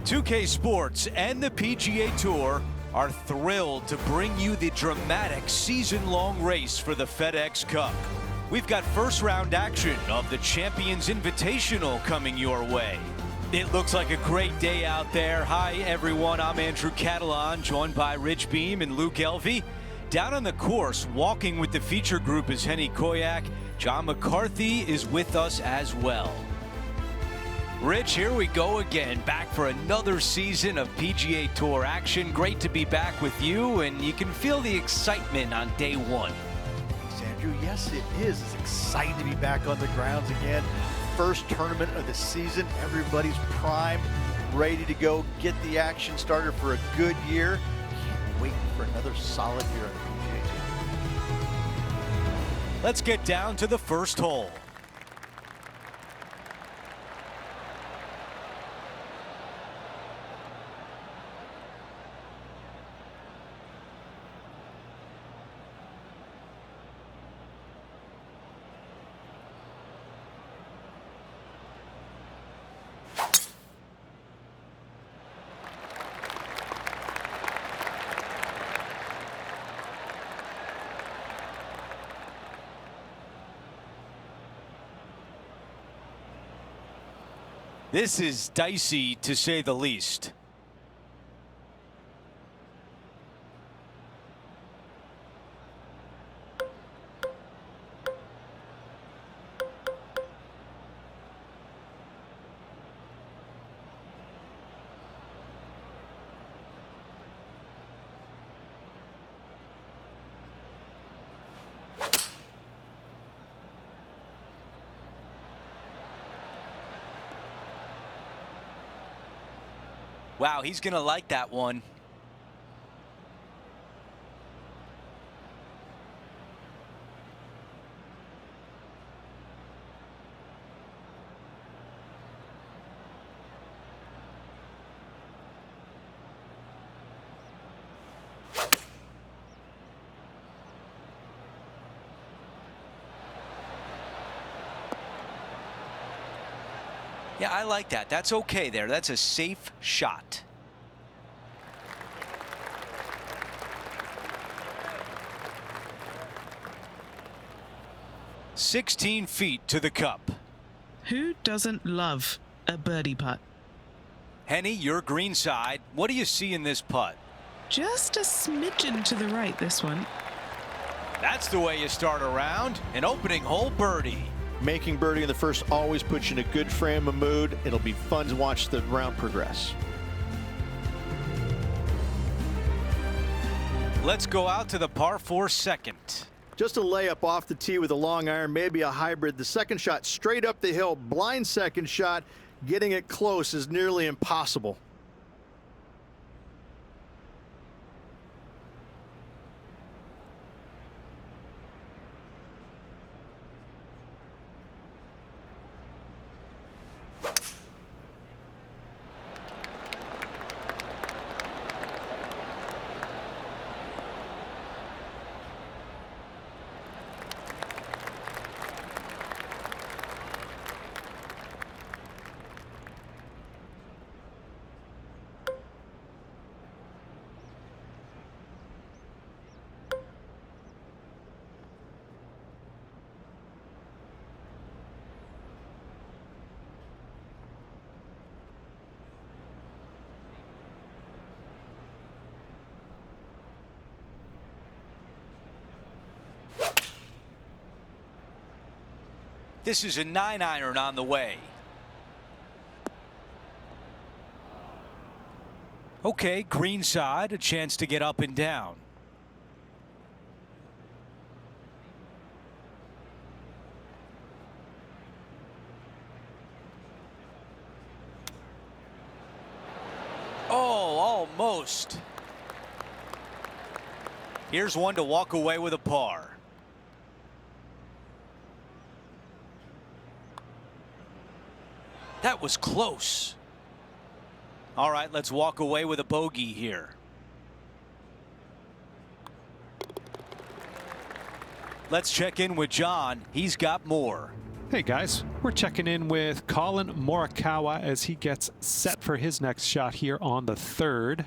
2K Sports and the PGA Tour are thrilled to bring you the dramatic season-long race for the FedEx Cup. We've got first-round action of the Champions Invitational coming your way. It looks like a great day out there. Hi, everyone. I'm Andrew Catalan, joined by Rich Beam and Luke Elvey. Down on the course, walking with the feature group is Henny Koyak. John McCarthy is with us as well. Rich, here we go again, back for another season of PGA Tour action. Great to be back with you, and you can feel the excitement on day one. Thanks, Andrew. Yes, it is. It's exciting to be back on the grounds again. First tournament of the season. Everybody's primed, ready to go, get the action started for a good year. Can't wait for another solid year on the PGA Tour. Let's get down to the first hole. This is dicey, to say the least. Wow, he's going to like that one. Yeah, I like that. That's okay there. That's a safe shot. "16 feet to the cup." Who doesn't love a birdie putt? Henny, your green side. What do you see in this putt? Just a smidgen to the right, this one. That's the way you start a round. An opening hole birdie. Making birdie in the first always puts you in a good frame of mood. It'll be fun to watch the round progress. Let's go out to the par 4 second. Just a layup off the tee with a long iron, maybe a hybrid. The second shot straight up the hill, blind second shot. Getting it close is nearly impossible. This is a 9-iron on the way. Okay, green side, a chance to get up and down. Oh, almost. Here's one to walk away with a par. That was close. All right, let's walk away with a bogey here. Let's check in with John. He's got more. Hey guys, we're checking in with Colin Morikawa as he gets set for his next shot here on the 3rd.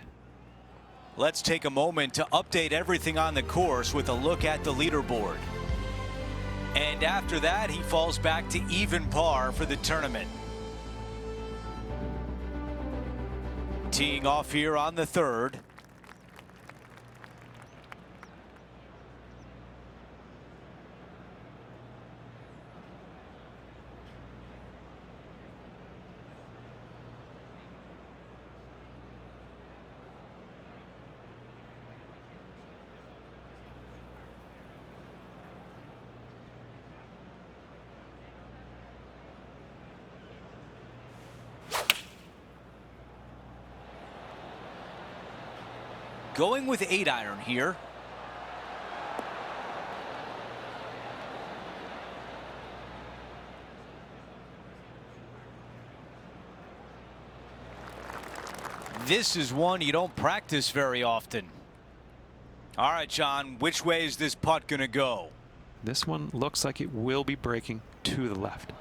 Let's take a moment to update everything on the course with a look at the leaderboard. And after that, he falls back to even par for the tournament. Teeing off here on the 3rd. Going with 8-iron here. This is one you don't practice very often. All right, John, which way is this putt going to go? This one looks like it will be breaking to the left.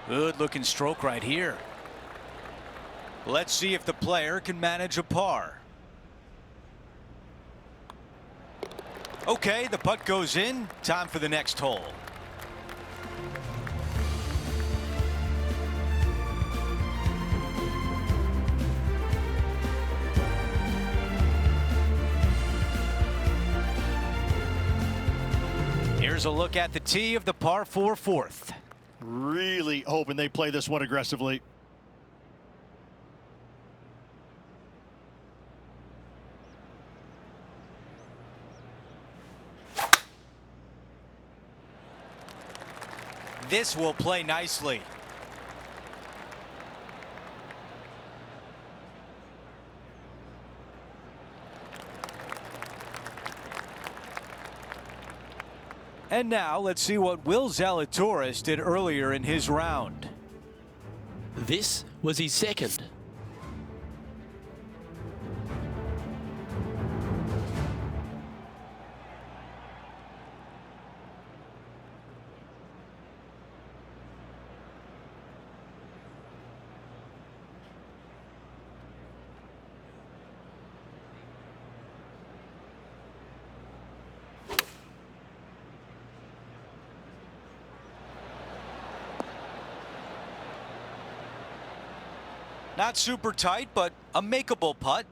Good looking stroke right here. Let's see if the player can manage a par. Okay, the putt goes in. Time for the next hole. Here's a look at the tee of the par 4 4th. Really hoping they play this one aggressively. This will play nicely. And now let's see what Will Zalatoris did earlier in his round. This was his second. Not super tight, but a makeable putt.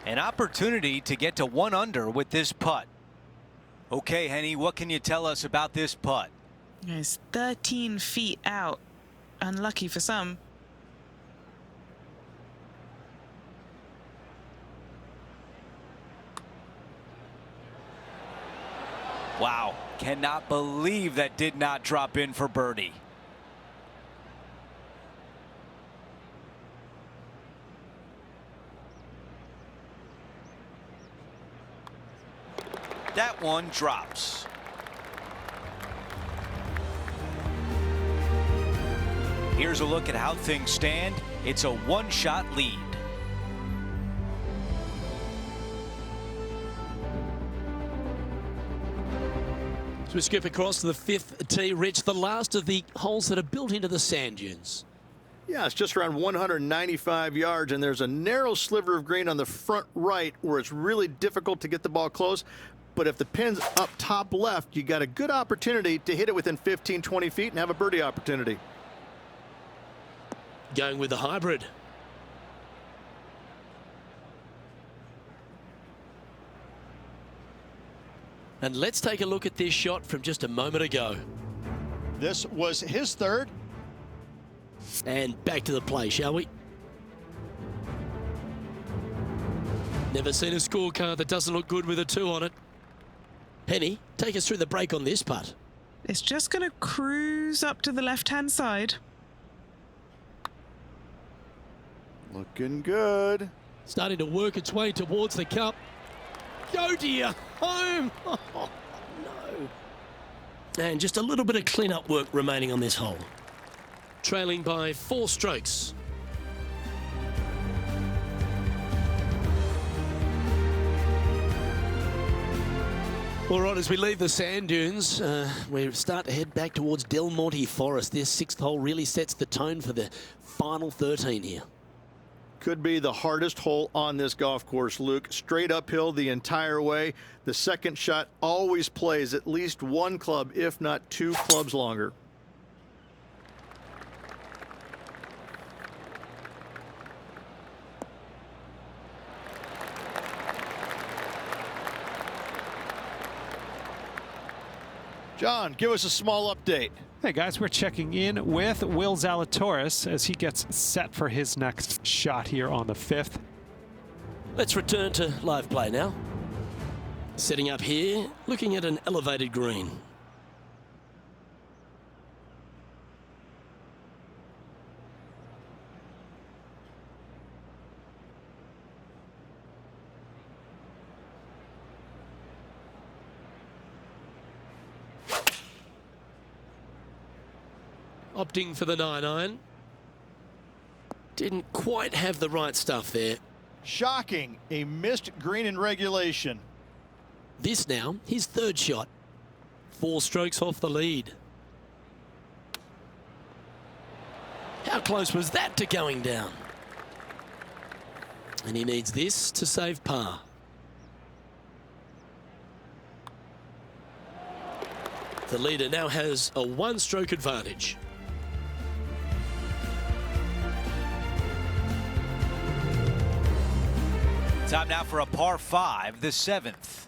An opportunity to get to 1 under with this putt. Okay, Henny, what can you tell us about this putt? It's 13 feet out. Unlucky for some. Wow, cannot believe that did not drop in for birdie. That one drops. Here's a look at how things stand. It's a 1-shot lead. So we skip across to the 5th tee, Rich, the last of the holes that are built into the sand dunes. Yeah, it's just around 195 yards, and there's a narrow sliver of green on the front right where it's really difficult to get the ball close. But if the pin's up top left, you got a good opportunity to hit it within 15, 20 feet and have a birdie opportunity. Going with the hybrid. And let's take a look at this shot from just a moment ago. This was his 3rd. And back to the play, shall we? Never seen a scorecard that doesn't look good with a 2 on it. Penny, take us through the break on this putt. It's just going to cruise up to the left-hand side. Looking good. Starting to work its way towards the cup. Go to your home. Oh, no. And just a little bit of clean-up work remaining on this hole. Trailing by 4 strokes. All right, as we leave the sand dunes, we start to head back towards Del Monte Forest. This 6th hole really sets the tone for the final 13 here. Could be the hardest hole on this golf course, Luke. Straight uphill the entire way. The second shot always plays at least one club, if not 2 clubs longer. John, give us a small update. Hey guys, we're checking in with Will Zalatoris as he gets set for his next shot here on the 5th. Let's return to live play now. Setting up here, looking at an elevated green. Opting for the 9-iron. Didn't quite have the right stuff there. Shocking, a missed green in regulation. This now, his 3rd shot. 4 strokes off the lead. How close was that to going down? And he needs this to save par. The leader now has a 1-stroke advantage. Time now for a par 5, the 7th.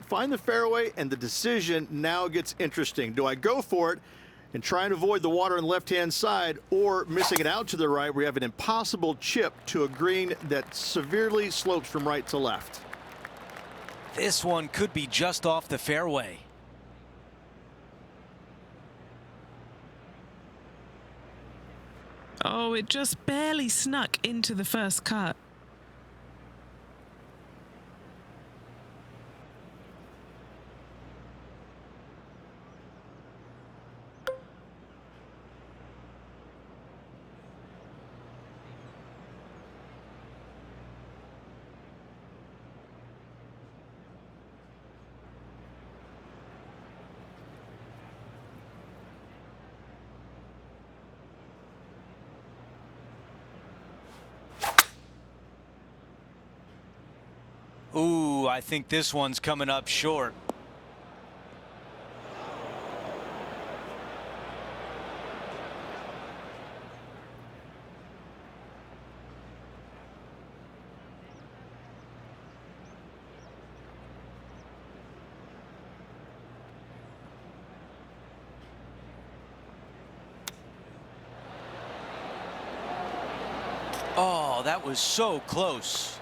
Find the fairway, and the decision now gets interesting. Do I go for it and try and avoid the water on the left-hand side, or missing it out to the right, we have an impossible chip to a green that severely slopes from right to left? This one could be just off the fairway. Oh, it just barely snuck into the first cut. Ooh, I think this one's coming up short. Oh, that was so close.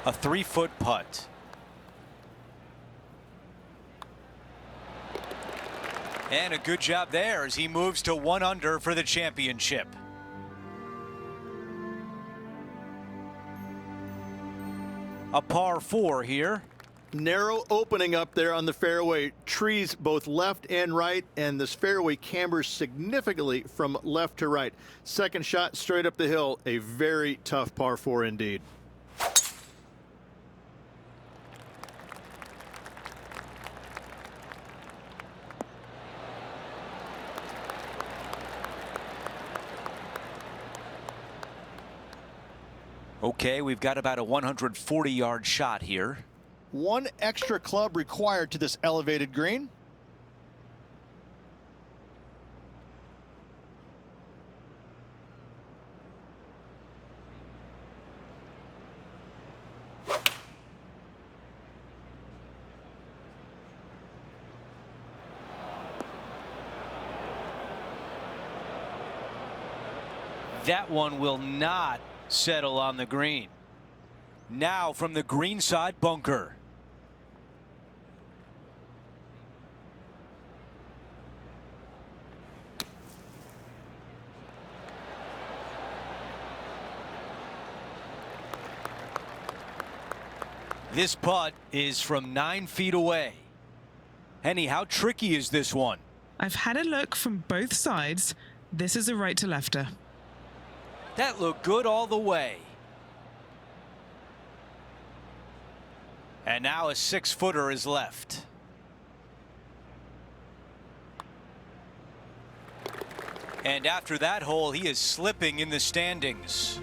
A 3-foot putt. And a good job there as he moves to 1 under for the championship. A par 4 here. Narrow opening up there on the fairway. Trees both left and right, and this fairway cambers significantly from left to right. Second shot straight up the hill. A very tough par 4 indeed. Okay, we've got about a 140-yard shot here. 1 extra club required to this elevated green. That one will not settle on the green. Now from the greenside bunker. This putt is from 9 feet away. Henny, how tricky is this one? I've had a look from both sides. This is a right to lefter. That looked good all the way. And now a 6-footer is left. And after that hole, he is slipping in the standings.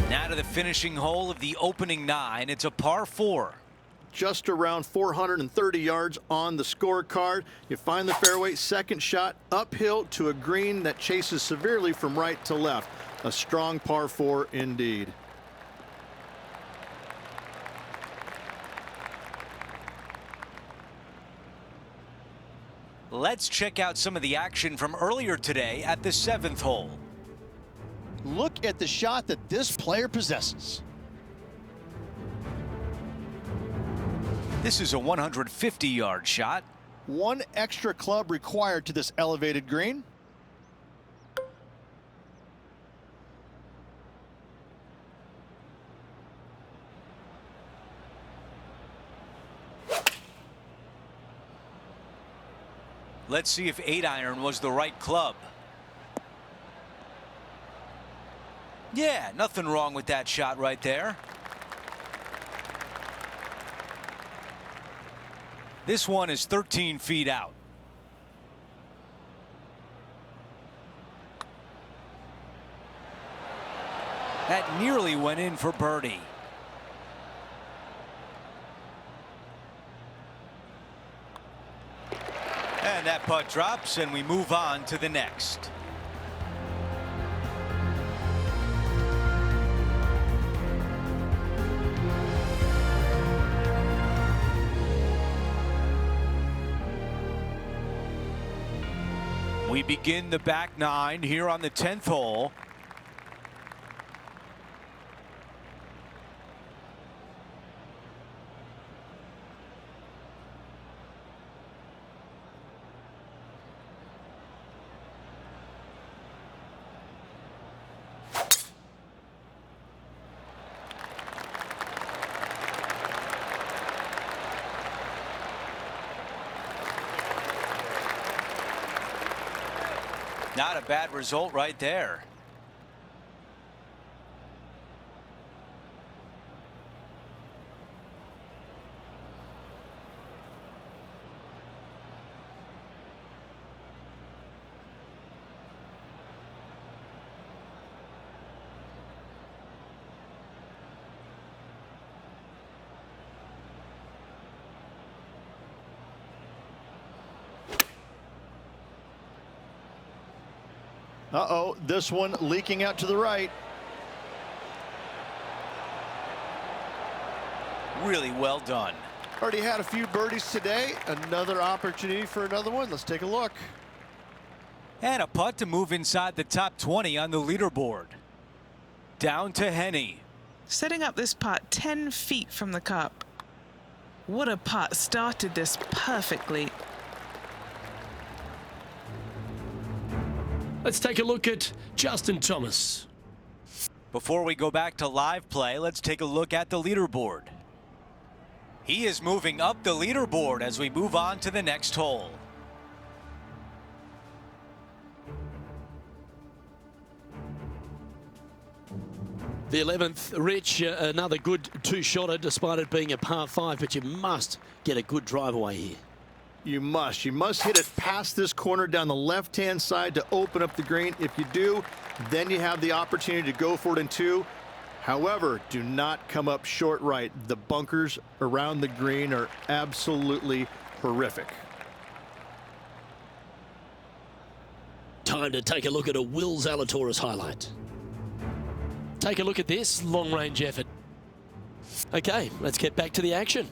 Now to the finishing hole of the opening 9. It's a par 4. Just around 430 yards on the scorecard. You find the fairway, second shot uphill to a green that chases severely from right to left. A strong par 4 indeed. Let's check out some of the action from earlier today at the 7th hole. Look at the shot that this player possesses. This is a 150-yard shot. One extra club required to this elevated green. Let's see if 8-iron was the right club. Yeah, nothing wrong with that shot right there. This one is 13 feet out. That nearly went in for birdie. And that putt drops, and we move on to the next. We begin the back 9 here on the 10th hole. Not a bad result right there. Uh-oh, this one leaking out to the right. Really well done. Already had a few birdies today. Another opportunity for another one. Let's take a look. And a putt to move inside the top 20 on the leaderboard. Down to Henny. Setting up this putt 10 feet from the cup. What a putt. Started this perfectly. Let's take a look at Justin Thomas. Before we go back to live play, let's take a look at the leaderboard. He is moving up the leaderboard as we move on to the next hole. The 11th, Rich, another good two-shotter despite it being a par 5, but you must get a good drive away here. You must hit it past this corner down the left-hand side to open up the green. If you do, then you have the opportunity to go for it in 2. However, do not come up short right. The bunkers around the green are absolutely horrific. Time to take a look at a Will Zalatoris highlight. Take a look at this long-range effort. Okay, let's get back to the action.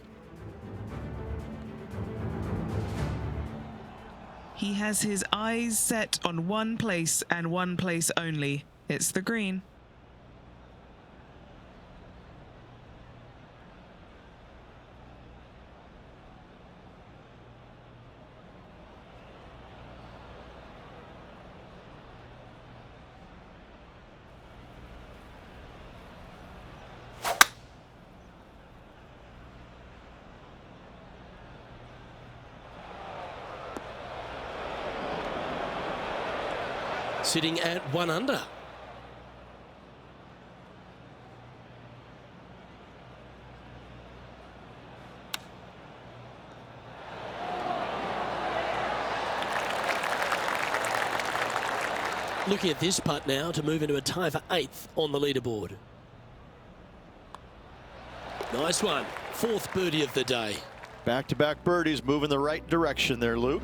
He has his eyes set on one place and one place only. It's the green. Sitting at 1 under. Looking at this putt now to move into a tie for 8th on the leaderboard. Nice one. 4th birdie of the day. Back-to-back birdies, moving the right direction there, Luke.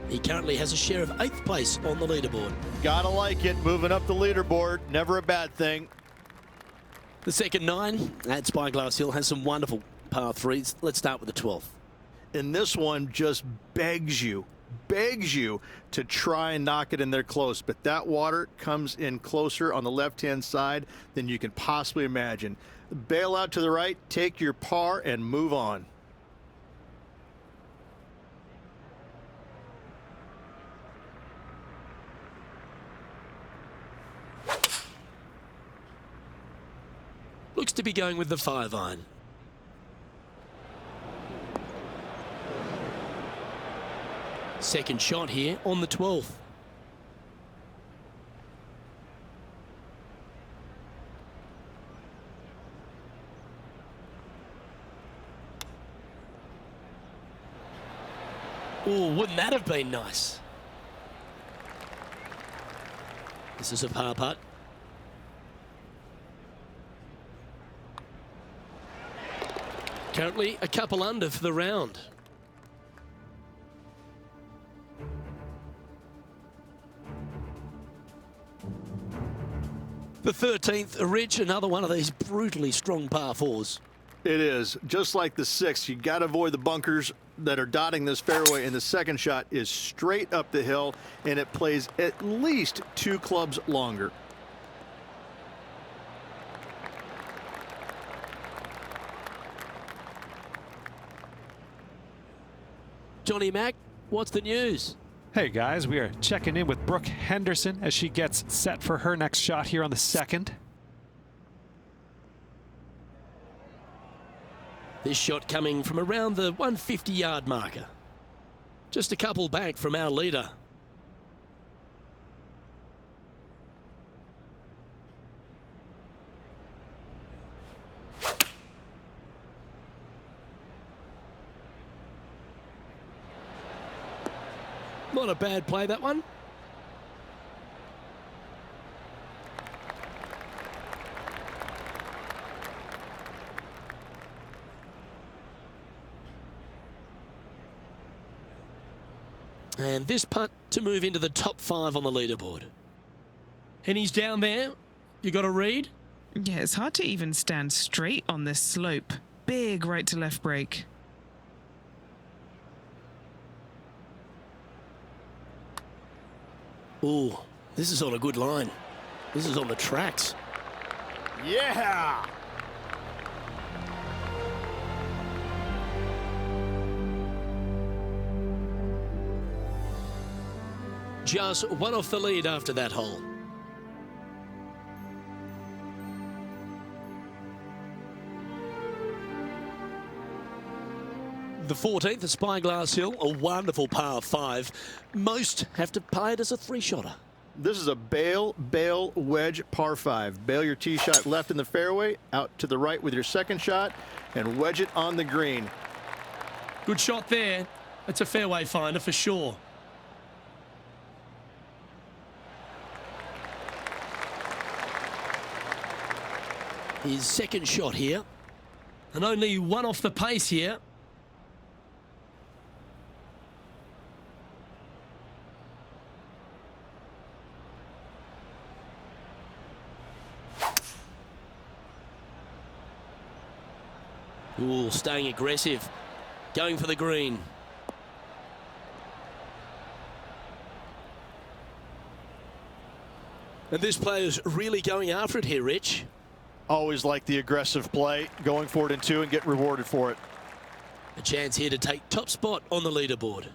He currently has a share of 8th place on the leaderboard. Gotta like it, moving up the leaderboard. Never a bad thing. The second 9 at Spyglass Hill has some wonderful par 3s. Let's start with the 12th. And this one just begs you to try and knock it in there close. But that water comes in closer on the left-hand side than you can possibly imagine. Bail out to the right, take your par, and move on. Looks to be going with the 5-iron. Second shot here on the 12th. Oh, wouldn't that have been nice? This is a par putt. Currently a couple under for the round. The 13th, Rich, another one of these brutally strong par 4s. It is. Just like the 6th, you got to avoid the bunkers that are dotting this fairway, and the second shot is straight up the hill, and it plays at least 2 clubs longer. Johnny Mack, what's the news? Hey guys, we are checking in with Brooke Henderson as she gets set for her next shot here on the 2nd. This shot coming from around the 150-yard marker. Just a couple back from our leader. Not a bad play, that one. And this putt to move into the top 5 on the leaderboard. And he's down there. You got a read? Yeah, it's hard to even stand straight on this slope. Big right to left break. Ooh, this is on a good line. This is on the tracks. Yeah! Just one off the lead after that hole. The 14th at Spyglass Hill, a wonderful par 5. Most have to play it as a 3-shotter. This is a bail wedge par 5. Bail your tee shot left in the fairway, out to the right with your second shot, and wedge it on the green. Good shot there. That's a fairway finder for sure. His second shot here. And only one off the pace here. Ooh, staying aggressive. Going for the green. And this player's really going after it here, Rich. Always like the aggressive play, going for it in 2 and get rewarded for it. A chance here to take top spot on the leaderboard.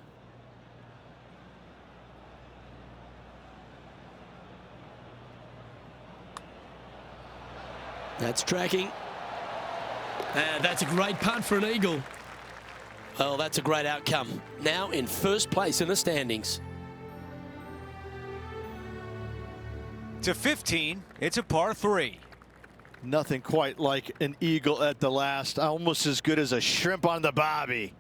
That's tracking. And that's a great putt for an eagle. Well, that's a great outcome. Now in first place in the standings. To 15, it's a par 3. Nothing quite like an eagle at the last. Almost as good as a shrimp on the bobby.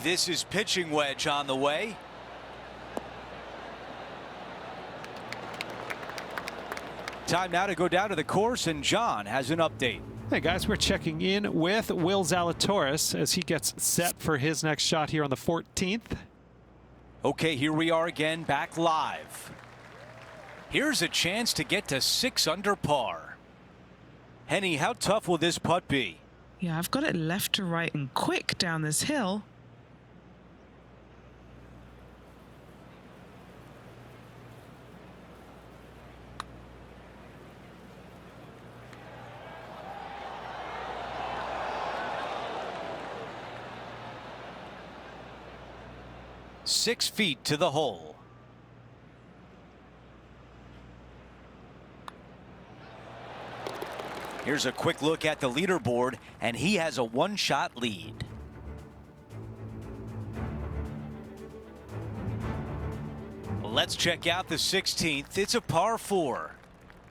This is pitching wedge on the way. Time now to go down to the course, and John has an update. Hey guys, we're checking in with Will Zalatoris as he gets set for his next shot here on the 14th. Okay, here we are again, back live. Here's a chance to get to 6 under par. Henny, how tough will this putt be? Yeah, I've got it left to right and quick down this hill. Six feet to the hole. Here's a quick look at the leaderboard, and he has a one-shot lead. Let's check out the 16th. It's a par 4.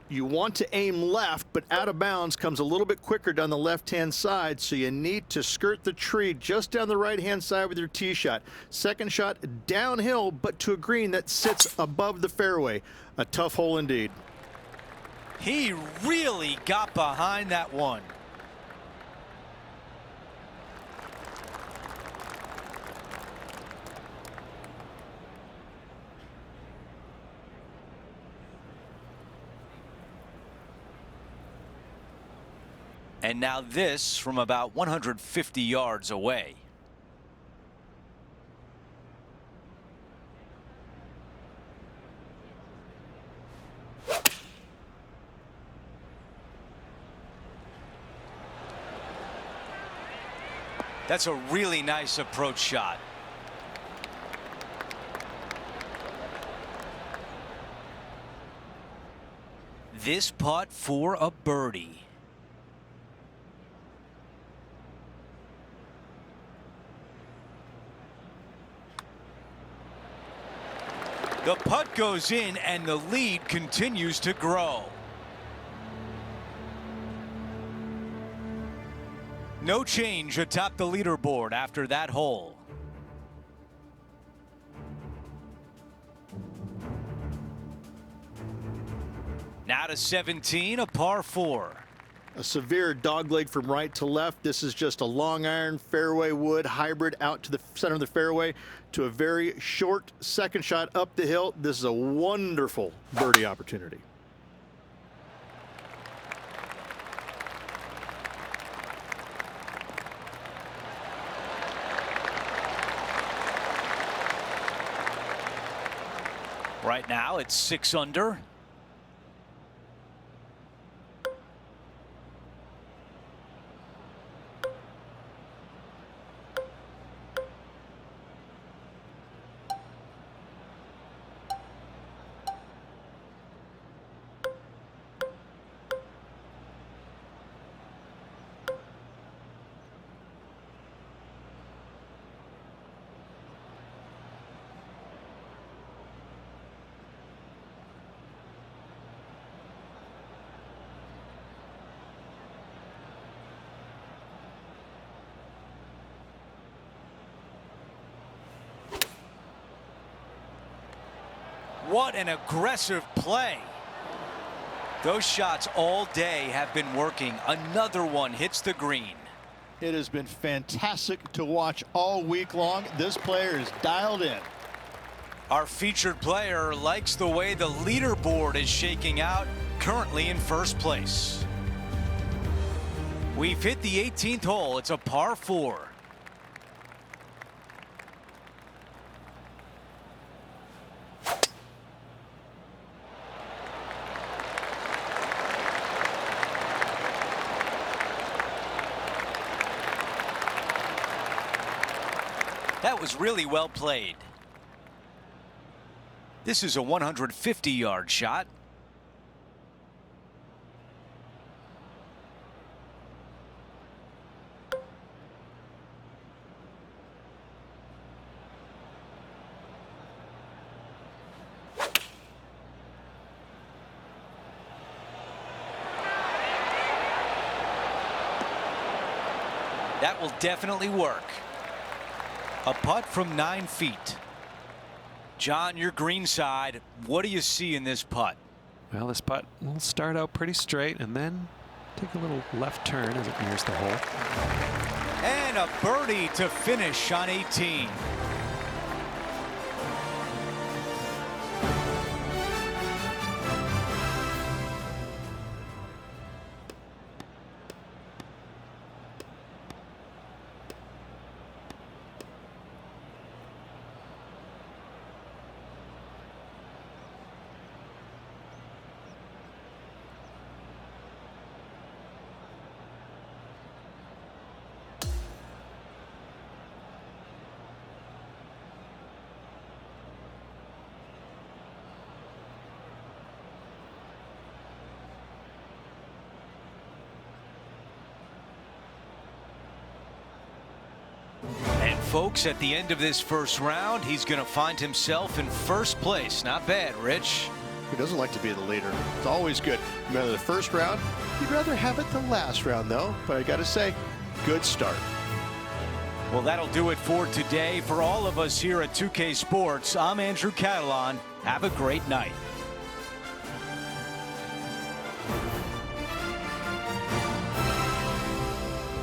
You want to aim left, but out of bounds comes a little bit quicker down the left-hand side, so you need to skirt the tree just down the right-hand side with your tee shot. Second shot downhill, but to a green that sits above the fairway. A tough hole indeed. He really got behind that one. And now this from about 150 yards away. That's a really nice approach shot. This putt for a birdie. The putt goes in, and the lead continues to grow. No change atop the leaderboard after that hole. Now to 17, a par 4. A severe dogleg from right to left. This is just a long iron fairway wood hybrid out to the center of the fairway to a very short second shot up the hill. This is a wonderful birdie opportunity. Right now it's 6 under. What an aggressive play. Those shots all day have been working. Another one hits the green. It has been fantastic to watch all week long. This player is dialed in. Our featured player likes the way the leaderboard is shaking out, currently in first place. We've hit the 18th hole. It's a par 4. That was really well played. This is a 150-yard shot. That will definitely work. A putt from 9 feet. John, your green side, what do you see in this putt? Well, this putt will start out pretty straight and then take a little left turn as it nears the hole. And a birdie to finish on 18. And folks, at the end of this first round, he's going to find himself in first place. Not bad, Rich. Who doesn't like to be the leader? It's always good. Remember the first round? You'd rather have it the last round, though. But I got to say, good start. Well, that'll do it for today. For all of us here at 2K Sports, I'm Andrew Catalan. Have a great night.